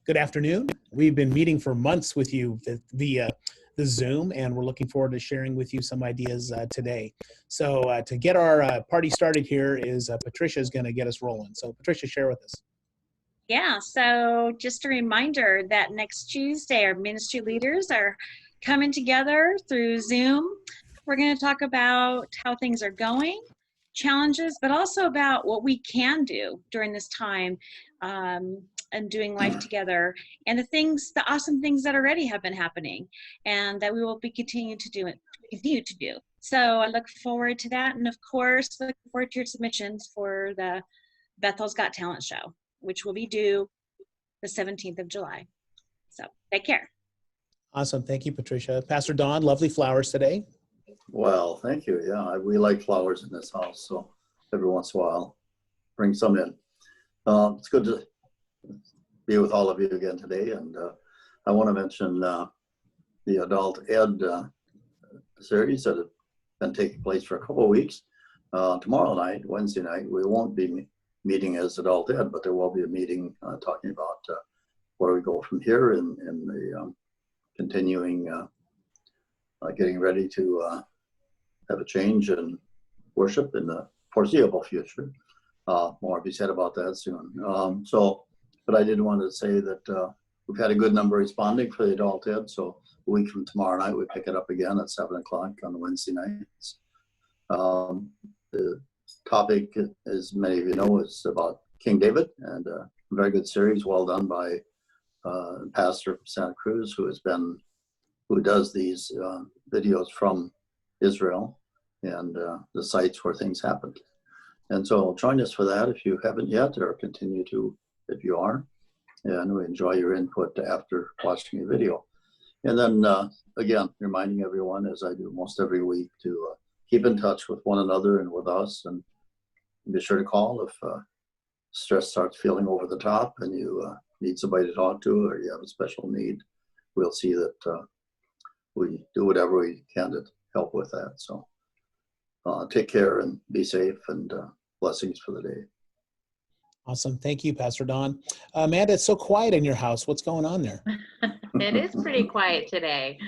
good afternoon. We've been meeting for months with you via the Zoom, and we're looking forward to sharing with you some ideas today. So to get our party started here is Patricia is going to get us rolling. So Patricia, share with us. Yeah, so just a reminder that next Tuesday, our ministry leaders are coming together through Zoom. We're going to talk about how things are going, challenges, but also about what we can do during this time and doing life together, and the awesome things that already have been happening and that we will be continue to do. So I look forward to that, and of course, look forward to your submissions for the Bethel's Got Talent show, which will be due the 17th of July. So take care. Awesome. Thank you, Patricia. Pastor Don, lovely flowers today. Well, thank you. Yeah, we like flowers in this house, so every once in a while, bring some in. It's good to be with all of you again today, and I want to mention the Adult Ed series that have been taking place for a couple of weeks. Tomorrow night, Wednesday night, we won't be meeting as Adult Ed, but there will be a meeting talking about where we go from here in the continuing getting ready to have a change in worship in the foreseeable future. More will be said about that soon. But I did want to say that we've had a good number responding for the Adult Ed, so a week from tomorrow night, we pick it up again at 7 o'clock on Wednesday nights. The topic, as many of you know, is about King David, and a very good series, well done by a pastor from Santa Cruz who does these videos from Israel and the sites where things happened. And so join us for that if you haven't yet, or continue to if you are, and we enjoy your input after watching the video. And then again, reminding everyone, as I do most every week, to keep in touch with one another and with us, and be sure to call if stress starts feeling over the top and you need somebody to talk to, or you have a special need. We'll see that we do whatever we can to help with that. So take care and be safe, and blessings for the day. Awesome. Thank you, Pastor Don. Amanda, it's so quiet in your house. What's going on there? It is pretty quiet today.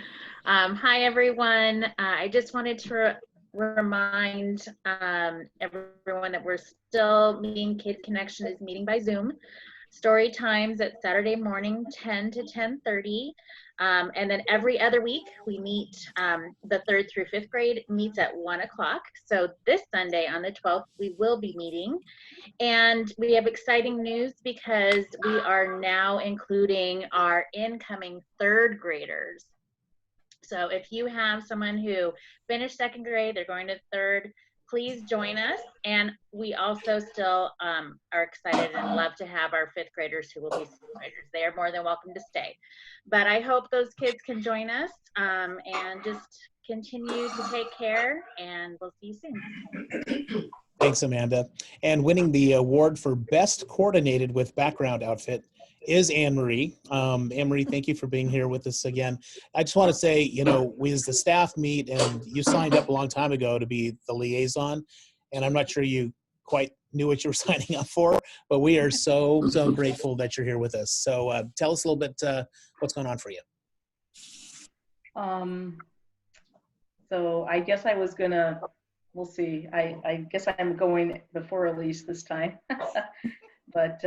Hi, everyone. I just wanted to remind everyone that we're still meeting. Kid Connection is meeting by Zoom. Story times at Saturday morning, 10 to 10:30. And then every other week we meet, the 3rd through 5th grade meets at 1 o'clock. So this Sunday on the 12th, we will be meeting. And we have exciting news because we are now including our incoming 3rd graders. So if you have someone who finished 2nd grade, they're going to 3rd, please join us. And we also still are excited and love to have our 5th graders who will be 6th graders. They are more than welcome to stay. But I hope those kids can join us and just continue to take care, and we'll see you soon. Thanks, Amanda. And winning the award for Best Coordinated with Background Outfit is Anne-Marie. Anne-Marie, thank you for being here with us again. I just want to say, you know, we as the staff meet, and you signed up a long time ago to be the liaison, and I'm not sure you quite knew what you were signing up for, but we are so grateful that you're here with us. So tell us a little bit what's going on for you. So I guess I was gonna, we'll see. I guess I'm going before Elise this time. But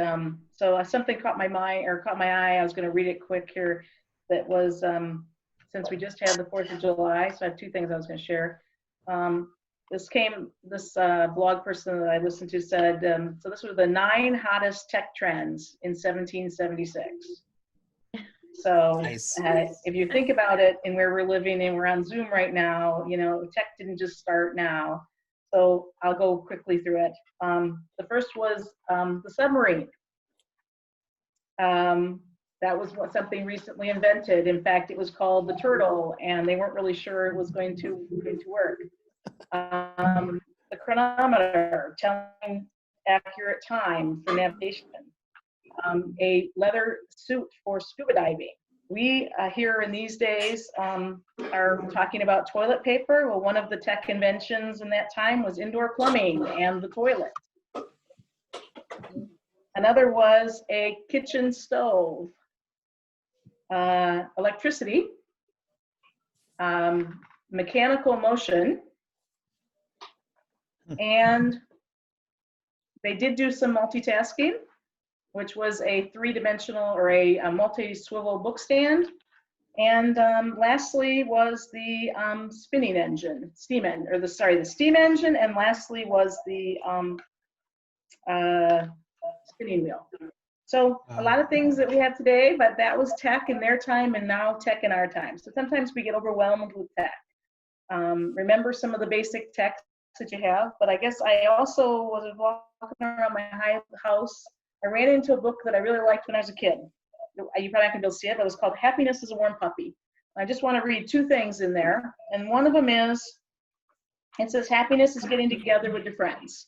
so something caught my eye. I was going to read it quick here. That was since we just had the 4th of July, so I have 2 things I was going to share. This blog person that I listened to said, so this was the 9 hottest tech trends in 1776. So nice. If you think about it, and where we're living, and we're on Zoom right now, you know, tech didn't just start now. So I'll go quickly through it. The first was the submarine. That was something recently invented. In fact, it was called the Turtle, and they weren't really sure it was going to work. The chronometer, telling accurate time for navigation. A leather suit for scuba diving. We here in these days are talking about toilet paper. Well, one of the tech inventions in that time was indoor plumbing and the toilet. Another was a kitchen stove. electricity, mechanical motion, and they did do some multitasking, which was a three-dimensional or a multi-swivel book stand. And lastly was the spinning engine, the steam engine, and lastly was the spinning wheel. So a lot of things that we have today, but that was tech in their time and now tech in our time. So sometimes we get overwhelmed with tech. Remember some of the basic tech that you have, but I guess I also was walking around my house. I ran into a book that I really liked when I was a kid. You probably not gonna be able to see it, but it was called Happiness is a Warm Puppy. I just want to read two things in there. And one of them is, it says, happiness is getting together with your friends.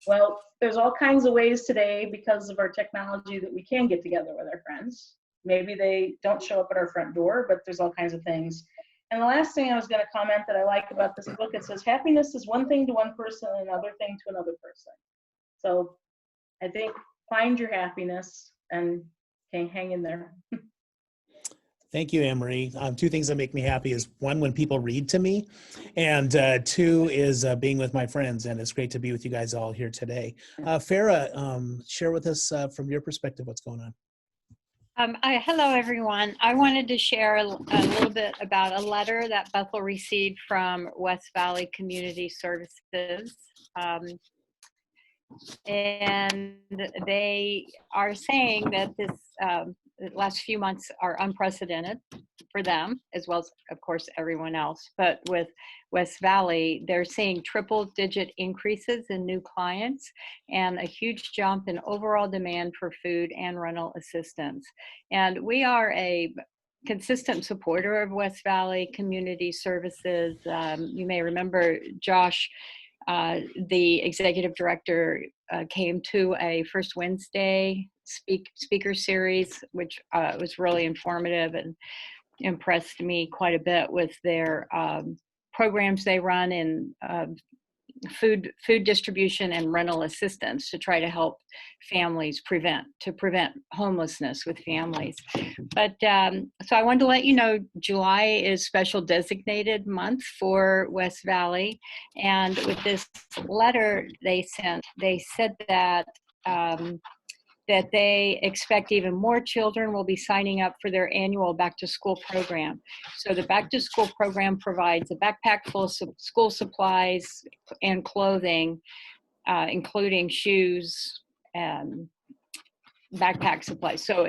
Well, there's all kinds of ways today because of our technology that we can get together with our friends. Maybe they don't show up at our front door, but there's all kinds of things. And the last thing I was going to comment that I like about this book, it says happiness is one thing to one person and another thing to another person. So I think find your happiness and hang in there. Thank you, Anne-Marie. Two things that make me happy is one, when people read to me, and two is being with my friends. And it's great to be with you guys all here today. Farah, share with us from your perspective what's going on. Hello, everyone. I wanted to share a little bit about a letter that Bethel received from West Valley Community Services. And they are saying that this the last few months are unprecedented for them, as well as, of course, everyone else. But with West Valley, they're seeing triple-digit increases in new clients and a huge jump in overall demand for food and rental assistance. And we are a consistent supporter of West Valley Community Services. You may remember Josh, the executive director, came to a First Wednesday speaker series, which was really informative and impressed me quite a bit with their programs they run in food distribution and rental assistance to try to help families prevent homelessness with families. But so I wanted to let you know, July is special designated month for West Valley, and with this letter they sent, they said that that they expect even more children will be signing up for their annual back to school program. So the back to school program provides a backpack full of school supplies and clothing, including shoes and backpack supplies. So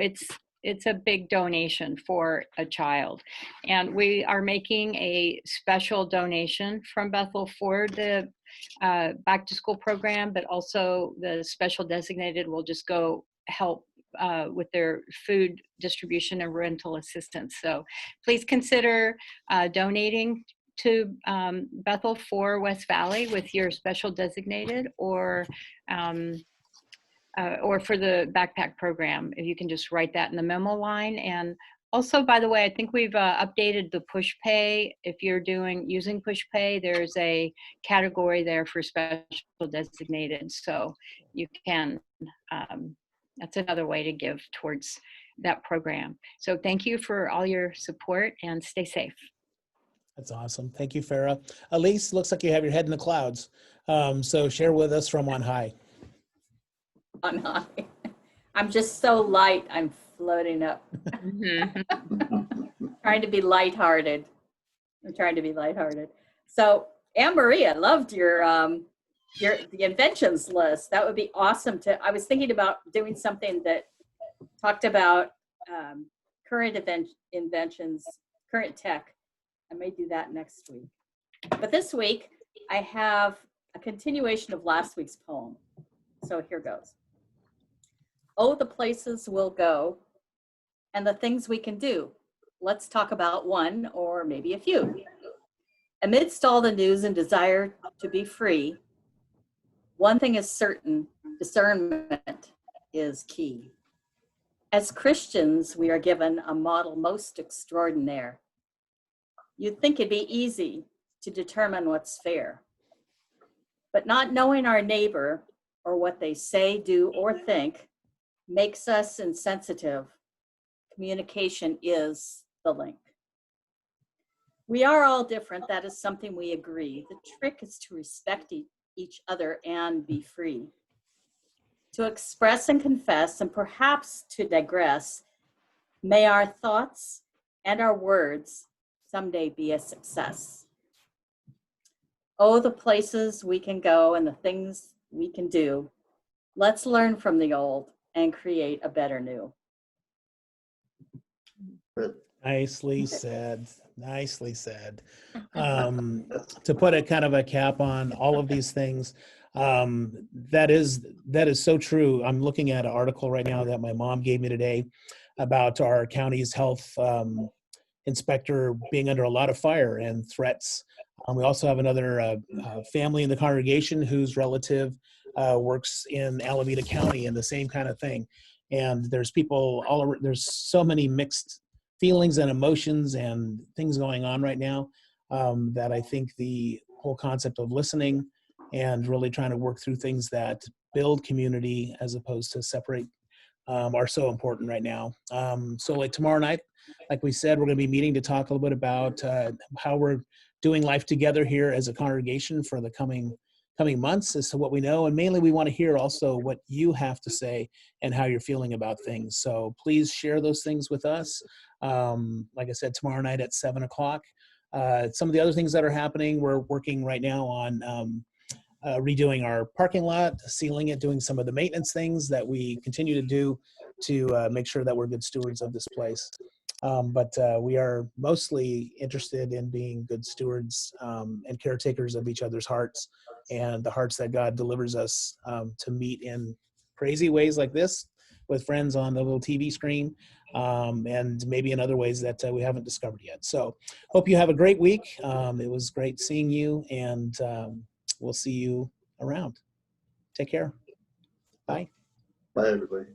it's a big donation for a child. And we are making a special donation from Bethel for the back to school program, but also the special designated will just go help with their food distribution and rental assistance. So please consider donating to Bethel for West Valley with your special designated, or for the backpack program. If you can just write that in the memo line. And also, by the way, I think we've updated the push pay. If you're using push pay, there's a category there for special designated. So you can, that's another way to give towards that program. So thank you for all your support and stay safe. That's awesome. Thank you, Farah. Elise, looks like you have your head in the clouds. So share with us from on high. On high. I'm just so light, I'm floating up. Trying to be lighthearted. I'm trying to be lighthearted. So Anne-Marie, I loved the inventions list. That would be awesome I was thinking about doing something that talked about current inventions, current tech. I may do that next week. But this week, I have a continuation of last week's poem. So here goes. Oh, the places we'll go and the things we can do. Let's talk about one or maybe a few. Amidst all the news and desire to be free, one thing is certain, discernment is key. As Christians, we are given a model most extraordinary. You'd think it'd be easy to determine what's fair, but not knowing our neighbor or what they say, do, or think makes us insensitive, communication is the link. We are all different. That is something we agree. The trick is to respect each other and be free. To express and confess, and perhaps to digress, may our thoughts and our words someday be a success. Oh, the places we can go and the things we can do. Let's learn from the old and create a better new. Good. Nicely said. Nicely said. To put a kind of a cap on all of these things, that is so true. I'm looking at an article right now that my mom gave me today about our county's health inspector being under a lot of fire and threats. We also have another family in the congregation whose relative works in Alameda County and the same kind of thing. And there's people all over, there's so many mixed feelings and emotions and things going on right now that I think the whole concept of listening and really trying to work through things that build community as opposed to separate are so important right now. So like tomorrow night, like we said, we're going to be meeting to talk a little bit about how we're doing life together here as a congregation for the coming months as to what we know. And mainly we want to hear also what you have to say and how you're feeling about things. So please share those things with us. Like I said, tomorrow night at 7 o'clock. Some of the other things that are happening, we're working right now on redoing our parking lot, sealing it, doing some of the maintenance things that we continue to do to make sure that we're good stewards of this place. But we are mostly interested in being good stewards and caretakers of each other's hearts and the hearts that God delivers us to meet in crazy ways like this with friends on the little TV screen and maybe in other ways that we haven't discovered yet. So hope you have a great week. It was great seeing you, and we'll see you around. Take care. Bye. Bye, everybody.